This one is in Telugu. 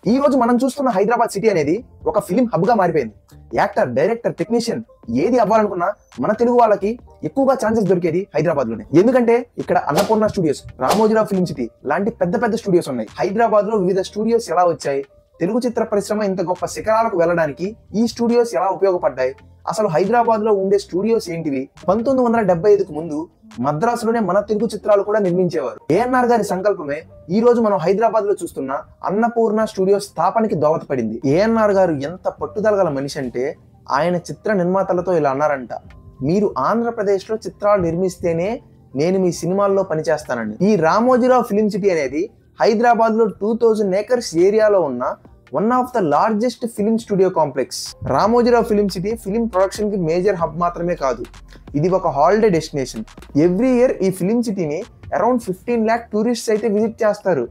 ఈ రోజు మనం చూస్తున్న హైదరాబాద్ సిటీ అనేది ఒక ఫిలిం హబ్ గా మారిపోయింది. యాక్టర్, డైరెక్టర్, టెక్నీషియన్ ఏది అవ్వాలనుకున్నా మన తెలుగు వాళ్ళకి ఎక్కువగా ఛాన్సెస్ దొరికేది హైదరాబాద్ లోనే. ఎందుకంటే ఇక్కడ Annapurna studios, Ramoji Rao film city లాంటి పెద్ద పెద్ద స్టూడియోస్ ఉన్నాయి. హైదరాబాద్ లో వివిధ స్టూడియోస్ ఎలా వచ్చాయి, తెలుగు చిత్ర పరిశ్రమ ఇంత గొప్ప శిఖరాలకు వెళ్ళడానికి ఈ స్టూడియోస్ ఎలా ఉపయోగపడ్డాయి, అసలు హైదరాబాద్ లో ఉండే స్టూడియోస్ ఏంటివి, 1975కు ముందు మద్రాసులోనే మన తెలుగు చిత్రాలు కూడా నిర్మించేవారు. ఏఎన్ఆర్ గారి సంకల్పమే ఈ రోజు మనం హైదరాబాద్ లో చూస్తున్న అన్నపూర్ణ స్టూడియోస్ స్థాపనకి దోహదపడింది. ఏఎన్ఆర్ గారు ఎంత పట్టుదల గల మనిషి అంటే ఆయన చిత్ర నిర్మాతలతో ఇలా అన్నారంట, మీరు ఆంధ్రప్రదేశ్ లో చిత్రాలు నిర్మిస్తేనే నేను మీ సినిమాల్లో పనిచేస్తానండి. ఈ రామోజీరావు ఫిలిం సిటీ అనేది హైదరాబాద్ లో 2000 ఏకర్స్ ఏరియాలో ఉన్న one of the largest film studio complex. Ramoji Rao film city film production కి మేజర్ హబ్ మాత్రమే కాదు, ఇది ఒక హాలిడే డెస్టినేషన్. ఎవ్రీ ఇయర్ ఈ ఫిలిం సిటీని అరౌండ్ 15 lakh టూరిస్ట్స్ అయితే విజిట్ చేస్తారు.